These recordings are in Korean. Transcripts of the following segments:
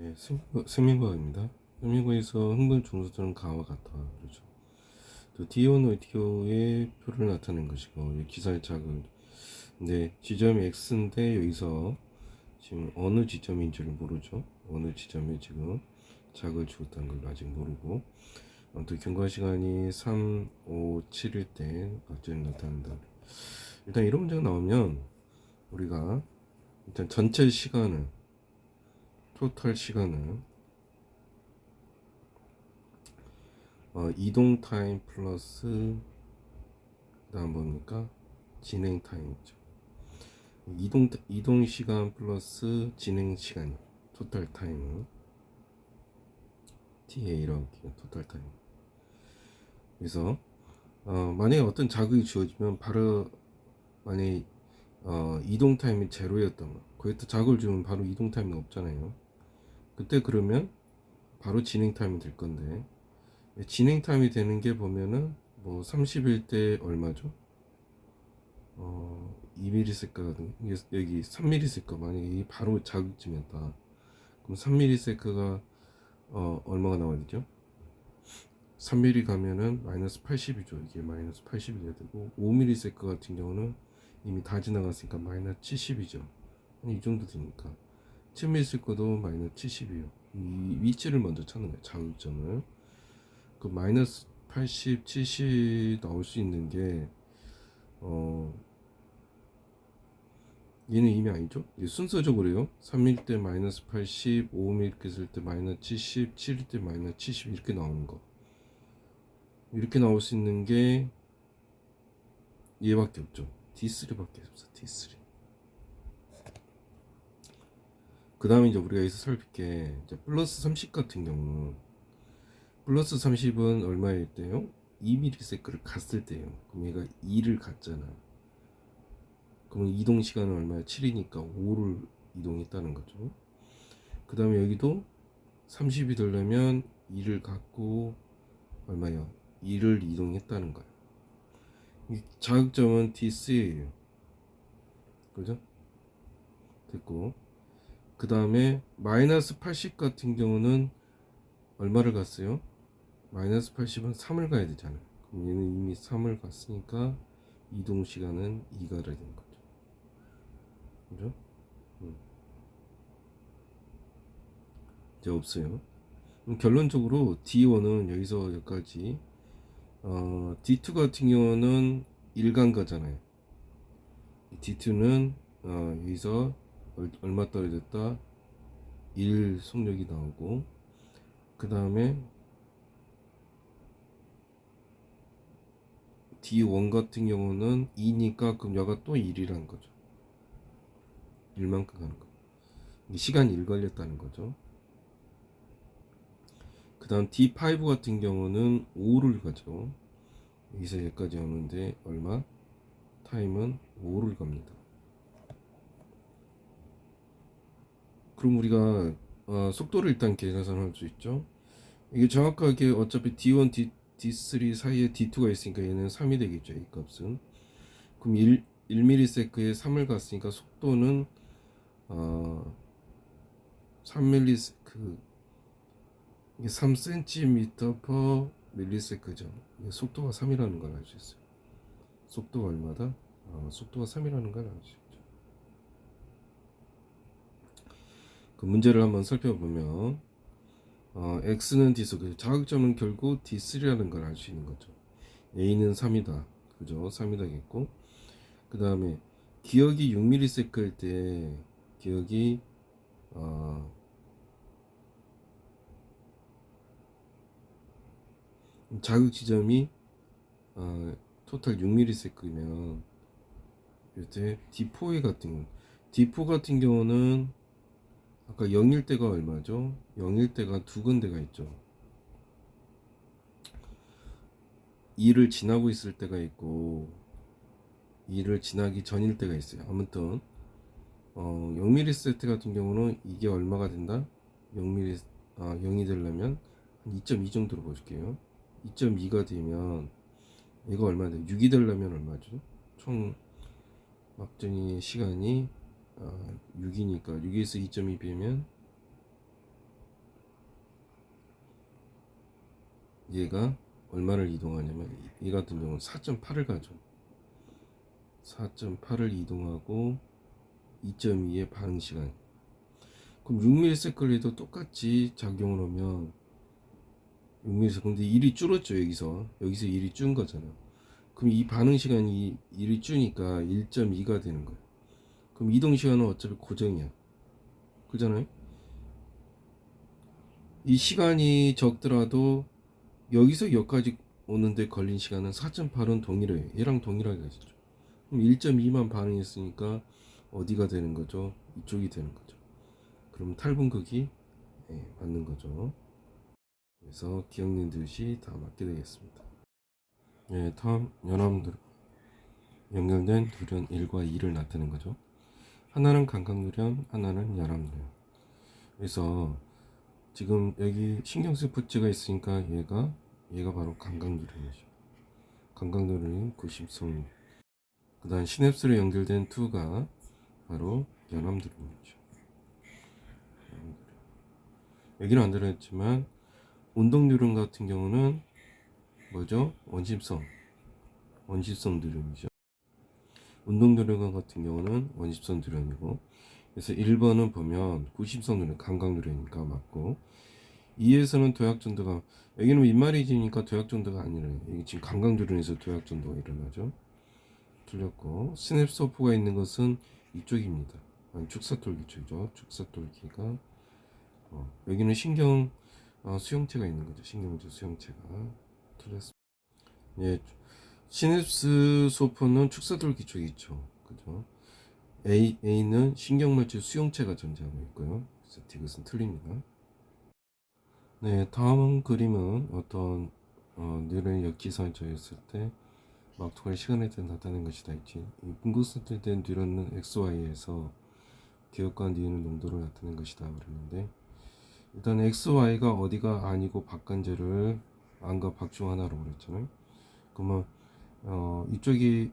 네, 생명과학입니다. 생명과에서 흥분 중수점 가와 같아. 그렇죠. 또 디오노티오의 표를 나타낸 것이고, 이 기사의 작은. 근데 지점이 x인데 여기서 지금 어느 지점인지를 모르죠. 어느 지점에 지금 작을 주었다는 걸 아직 모르고, 아무튼 경과 시간이 3, 5, 7일 때 악점이 나타난다. 일단 이런 문제가 나오면 우리가 일단 전체 시간을 토탈 시간을 이동 타임 플러스 그다음 뭡니까? 진행 타임이죠. 이동 시간 플러스 진행 시간 토탈 타임은 TA라고 할게요. 토탈 타임. 그래서 만약에 어떤 자극이 주어지면 바로 만약에 이동 타임이 제로였다면 거기다 자극을 주면 바로 이동 타임이 없잖아요. 그때 그러면 바로 진행 타임이 될 건데 진행 타임이 되는 게 보면은 뭐 30일 때 얼마죠? 2ms가 여기 3ms가 만약에 이 바로 자극쯤이었다. 그럼 3ms가 얼마가 나와야 되죠? 3mm 가면은 마이너스 80이죠. 이게 마이너스 80이 돼야 되고 5ms 같은 경우는 이미 다 지나갔으니까 마이너스 70이죠. 이 정도 되니까 10ms 거도 마이너스 70이에요. 이 위치를 먼저 찾는 거예요. 자극점을. 그 마이너스 80, 70 나올 수 있는 게 얘는 이미 아니죠? 순서적으로요. 3일 때 마이너스 80, 5mm 이렇게 쓸 때 마이너스 70, 7일 때 마이너스 70 이렇게 나오는 거. 이렇게 나올 수 있는 게 얘밖에 없죠. D3밖에 없어. D3. 그 다음에 이제 우리가 여기서 살필 게 이제 플러스 30 같은 경우 플러스 30은 얼마일 때요? 2ms를 갔을 때요. 그럼 얘가 2를 갔잖아. 그러면 이동 시간은 얼마야? 7이니까 5를 이동했다는 거죠. 그 다음에 여기도 30이 되려면 2를 갖고 얼마요? 2를 이동했다는 거예요. 이 자극점은 D3예요. 그죠? 됐고 그 다음에 마이너스 80 같은 경우는 얼마를 갔어요? 마이너스 80은 3을 가야 되잖아요. 그럼 얘는 이미 3을 갔으니까 이동 시간은 2가 되는 거죠. 그죠? 이제 없어요. 결론적으로 D1은 여기서 여기까지 D2 같은 경우는 1간 거잖아요. D2는 여기서 얼마 떨어졌다 1 속력이 나오고 그 다음에 D1 같은 경우는 2니까 그럼 여가 또 1이라는 거죠. 1만큼 가는 거. 시간이 1 걸렸다는 거죠. 그 다음 D5 같은 경우는 5를 가죠. 여기서 여기까지 오는데 얼마? 타임은 5를 갑니다. 그럼 우리가 속도를 일단 계산할 수 있죠. 이게 정확하게 어차피 D1, D3 사이에 D2가 있으니까 얘는 3이 되겠죠. 이 값은. 그럼 1ms에 3을 갔으니까 속도는 3ms 이게 3cm per milliseconds죠. 속도가 3이라는 걸 알 수 있어요. 속도가 얼마다? 속도가 3이라는 걸 알 수 있죠. 그 문제를 한번 살펴보면 x는 d 자극점은 결국 d3라는 걸 알 수 있는 거죠. a는 3이다. 그죠? 3이다겠고 그 다음에 기억이 6ms일 때 기억이 자극 지점이 토탈 6ms이면 이때 D4 같은 D4 같은 경우는 아까 0일 때가 얼마죠? 0일 때가 두 군데가 있죠. 2를 지나고 있을 때가 있고 2를 지나기 전일 때가 있어요. 아무튼 0ms 같은 경우는 이게 얼마가 된다? 0mm 0이 되려면 한 2.2 정도로 볼게요. 2.2가 되면 이거 얼마 돼? 6이 되려면 얼마죠? 총 막정이 시간이 6이니까 6에서 2.2 빼면 얘가 얼마를 이동하냐면 이 같은 경우는 4.8을 가죠. 4.8을 이동하고 2.2의 반응 시간. 그럼 6ms도 똑같이 작용을 하면 6ms, 근데 1이 줄었죠. 여기서 1이 준 거잖아. 그럼 이 반응 시간이 1이 주니까 1.2가 되는 거야. 그럼 이동 시간은 어차피 고정이야. 그잖아요. 이 시간이 적더라도 여기서 여기까지 오는데 걸린 시간은 4.8은 동일해요. 얘랑 동일하게 가시죠. 그럼 1.2만 반응했으니까 어디가 되는 거죠? 이쪽이 되는 거죠. 그럼 탈분극이 맞는 거죠. 그래서 기억님 듯이 다 맞게 되겠습니다. 다음 연암들 연결된 누련 1과 2를 나타낸 거죠. 하나는 감각누련, 하나는 연암누련. 그래서 지금 여기 신경세포체가 있으니까 얘가 바로 감각누련이죠. 감각누련이 90성. 그 다음 시냅스로 연결된 2가 바로 연암누련이죠. 여기는 안 들어있지만 운동누련 같은 경우는 뭐죠? 원심성 누련이죠. 운동누련 같은 경우는 원심성 누련이고, 그래서 1번은 보면 90성 누련, 감각 누련이니까 맞고, 2에서는 도약전도가, 여기는 윗말이지니까 도약전도가 아니래요. 여기 지금 감각 누련에서 도약전도가 일어나죠. 틀렸고, 스냅소프가 있는 것은 이쪽입니다. 축사돌기 쪽이죠. 축사돌기가 여기는 신경 수용체가 있는 거죠. 신경주 수용체가. 틀렸습니다. 예, 시냅스 소포는 축사돌기 쪽에 있죠. 그죠? A는 신경물질 수용체가 존재하고 있고요. 그래서 디귿은 틀립니다. 네, 다음 그림은 어떤 뉴런이 역지선에 처했을 때 막토가 시간에 대해 나타낸 것이다 있지. 이 분극선택된 뉴런은 XY에서 기억과 니은의 농도를 나타낸 것이다 그랬는데, 일단 XY가 어디가 아니고 바깥제를 안과 박 중 하나로 그랬잖아요. 그러면 이쪽이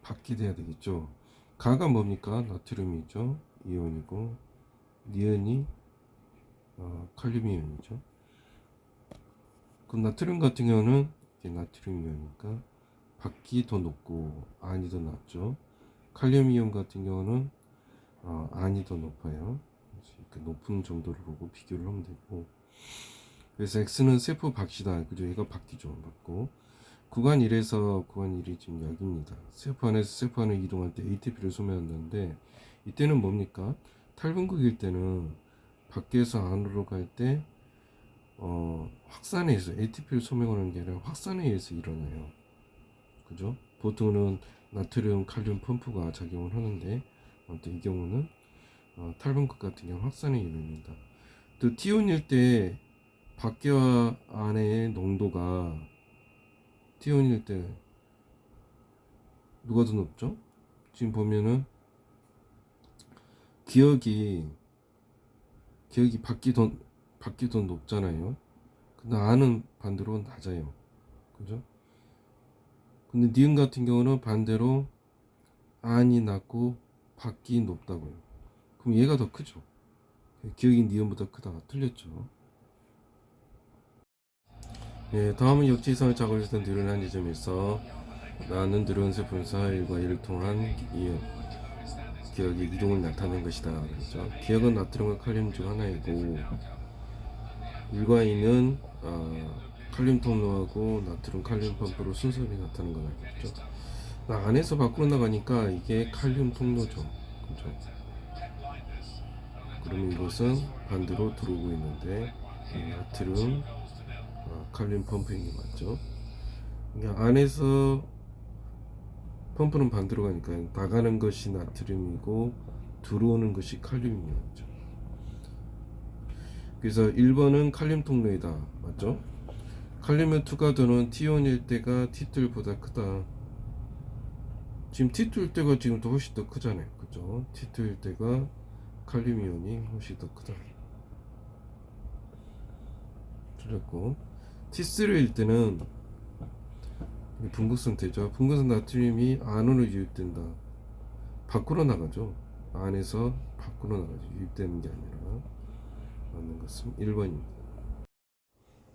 밖이 돼야 되겠죠. 가가 뭡니까? 나트륨이죠. 이온이고, 니은이 칼륨 이온이죠. 그럼 나트륨 같은 경우는 이게 나트륨 이온이니까 밖이 더 높고 안이 더 낮죠. 칼륨 이온 같은 경우는 안이 더 높아요. 이렇게 높은 정도를 보고 비교를 하면 되고, 그래서 X는 세포 밖이다. 그죠? 얘가 밖이죠. 맞고, 구간 1에서 구간 1이 지금 여기입니다. 세포 안에서 세포 안을 이동할 때 ATP를 소모한다는데, 이때는 뭡니까? 탈분극일 때는 밖에서 안으로 갈 때 확산에 의해서 ATP를 소모하는 게 아니라 확산에 의해서 일어나요. 그죠? 보통은 나트륨, 칼륨 펌프가 작용을 하는데, 아무튼 이 경우는 탈분극 같은 경우 확산에 이릅니다. 또 T1일 때 밖에와 안의 농도가 T1일 때 누가 더 높죠? 지금 보면은 기억이 밖이 더 높잖아요. 근데 안은 반대로 낮아요. 그죠? 근데 니은 같은 경우는 반대로 안이 낮고 밖이 높다고요. 그럼 얘가 더 크죠. 기억이 니은보다 크다. 틀렸죠. 예, 다음은 역지성을 작업했던 드론한 지점에서 나는 드론 세포에서 1과 1을 통한 기억의 이동을 나타낸 것이다. 그렇죠. 기억은 나트륨과 칼륨 중 하나이고, 1과 2는 칼륨 통로하고 나트륨 칼륨 펌프로 순서를 나타낸 건 알겠죠. 안에서 밖으로 나가니까 이게 칼륨 통로죠. 그렇죠. 그러면 이것은 반대로 들어오고 있는데 나트륨 칼륨 펌프인 게 맞죠. 그러니까 안에서 펌프는 반대로 가니까 나가는 것이 나트륨이고 들어오는 것이 칼륨이었죠. 그래서 1번은 칼륨 통로이다. 맞죠? 칼륨의 투과도는 T1일 때가 T2보다 크다. 지금 T2일 때가 지금 더 훨씬 더 크잖아요. 그죠? T2일 때가 칼륨 이온이 훨씬 더 크다. 틀렸고, T3일 때는 분극성태죠. 분극성 나트륨이 안으로 유입된다. 밖으로 나가죠. 안에서 밖으로 나가죠. 유입되는 게 아니라. 맞는 것은 1번입니다.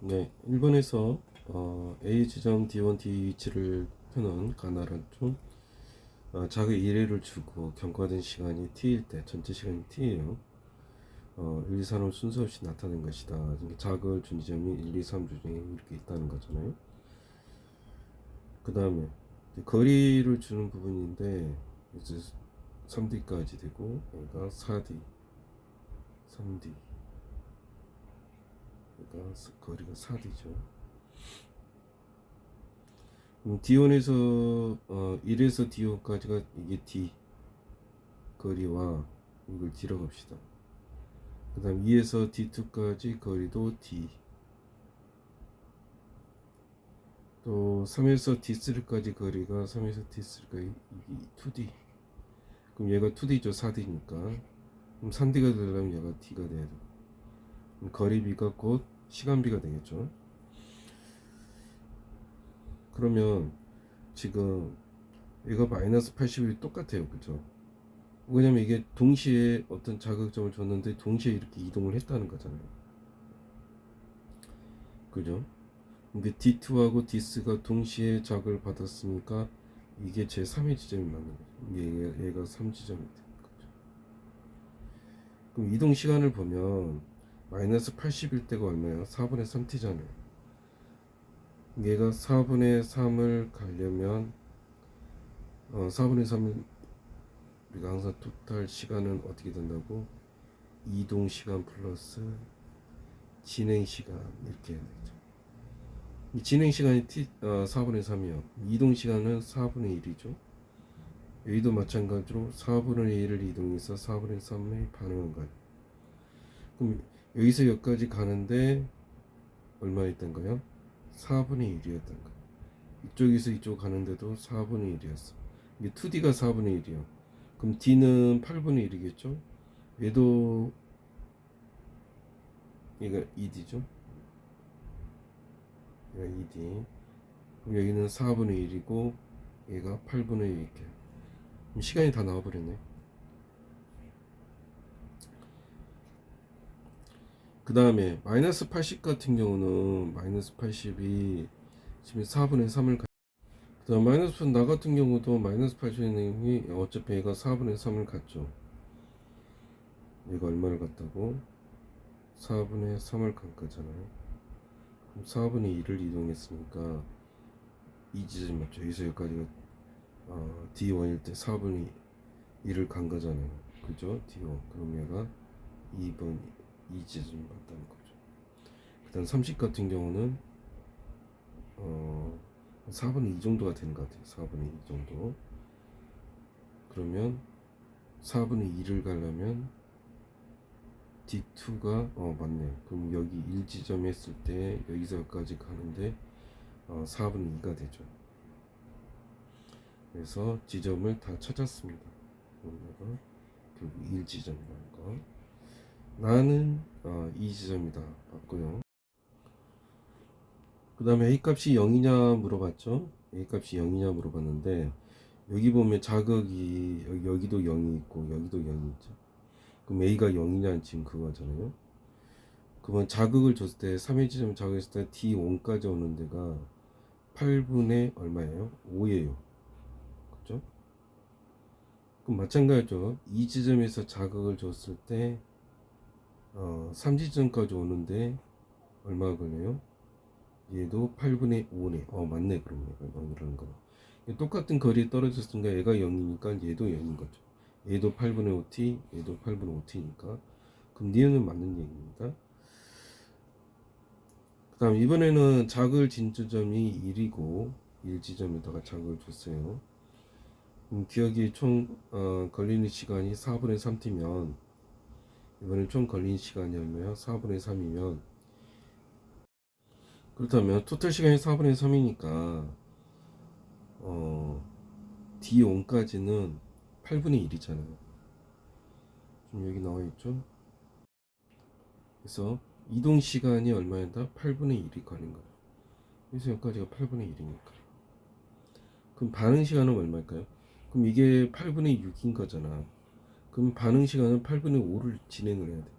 네, 1번에서 A 지점 D1, D 위치를 펴놓은 가나란 중 자그 1회를 주고 경과된 시간이 t일 때 전체 시간이 t예요. 1, 2, 3을 순서 없이 나타낸 것이다. 자그를 준 지점이 1, 2, 3 중에 이렇게 있다는 거잖아요. 그 다음에 거리를 주는 부분인데 이제 3D까지 되고 여기가 4D, 3D, 그러니까 거리가 4D죠. D1에서 1에서 D1까지가 이게 D 거리와 이걸 D라고 합시다. 그 다음 2에서 D2까지 거리도 D, 또 3에서 D3까지 거리가 3에서 D3까지 이게 2D. 그럼 얘가 2D죠. 4D니까. 그럼 3D가 되려면 얘가 D가 돼야 되고, 그럼 거리비가 곧 시간비가 되겠죠. 그러면 지금 얘가 마이너스 80이 똑같아요. 그죠? 왜냐면 이게 동시에 어떤 자극점을 줬는데 동시에 이렇게 이동을 했다는 거잖아요. 그죠? 근데 D2하고 D스가 동시에 자극을 받았으니까 이게 제 3의 지점이 맞는 거죠. 얘가 3지점이 되는 거죠. 그럼 이동 시간을 보면 마이너스 80일 때가 얼마예요? 4분의 3t잖아요. 얘가 4분의 3을 가려면 4분의 3을 우리가 항상 토탈 시간은 어떻게 된다고? 이동 시간 플러스 진행 시간 이렇게 해야 되죠. 이 진행 시간이 4분의 3이요. 이동 시간은 4분의 1이죠. 여기도 마찬가지로 4분의 1을 이동해서 4분의 3에 반응한 거예요. 그럼 여기서 여기까지 가는데 얼마였던 거예요? 4분의 1이었던 거예요. 이쪽에서 이쪽 가는데도 4분의 1이었어. 이게 2D가 4분의 1이요. 그럼 D는 8분의 1이겠죠? 얘도 얘가 2D죠? 얘가 2D. 그럼 여기는 4분의 1이고 얘가 8분의 1 이렇게. 그럼 시간이 다 나와버렸네. 그 다음에 마이너스 80 같은 경우는 마이너스 80이 지금 4분의 3을 그 다음 마이너스 나 같은 경우도 마이너스 80이 어차피 얘가 4분의 3을 갖죠. 얘가 얼마를 갖다고? 4분의 3을 간 거잖아요. 그럼 4분의 2를 이동했으니까 이 지점 맞죠? 여기서 여기까지가 D1일 때 4분의 2를 간 거잖아요. 그죠? D1. 그럼 얘가 2번 이 지점이 맞다는 거죠. 그 다음 30 같은 경우는 4분의 2 정도가 되는 것 같아요. 4분의 2 정도. 그러면 4분의 2를 가려면 D2가 맞네. 그럼 여기 1지점 했을 때 여기서 여기까지 가는데 4분의 2가 되죠. 그래서 지점을 다 찾았습니다. 그러면 결국 1지점이라는 거. 나는 2지점이다. 맞고요. 그 다음에 A 값이 0이냐 물어봤죠. A 값이 0이냐 물어봤는데 여기 보면 자극이 여기도 0이 있고 여기도 0이 있죠. 그럼 A가 0이냐 지금 그거잖아요. 그러면 자극을 줬을 때 3의 지점 자극했을 때 D1까지 오는 데가 8분의 얼마예요? 5예요. 그죠? 그럼 마찬가지죠. 이 지점에서 자극을 줬을 때 3지점까지 오는데 얼마 걸려요? 얘도 8분의 5네. 맞네. 그럼 얘가 0이라는 거. 똑같은 거리에 떨어졌으니까 얘가 0이니까 얘도 0인 거죠. 얘도 8분의 5t, 얘도 8분의 5t니까. 그럼 니은은 맞는 얘기입니다. 그 다음 이번에는 자극을 진 지점이 1이고 1지점에다가 자극을 줬어요. 기억이 총 걸리는 시간이 4분의 3t면 이번에 총 걸린 시간이 얼마야? 4분의 3이면 그렇다면 토탈 시간이 4분의 3이니까 D1까지는 8분의 1이잖아요. 지금 여기 나와 있죠? 그래서 이동 시간이 얼마인다? 8분의 1이 걸린 거예요. 그래서 여기까지가 8분의 1이니까. 그럼 반응 시간은 얼마일까요? 그럼 이게 8분의 6인 거잖아. 그럼 반응 시간은 8분의 5를 진행을 해야 돼.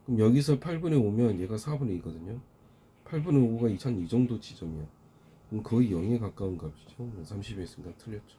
그럼 여기서 8분의 5면 얘가 4분의 2거든요. 8분의 5가 2000 이 정도 지점이야. 그럼 거의 0에 가까운 값이죠. 30에 있으니까 틀렸죠.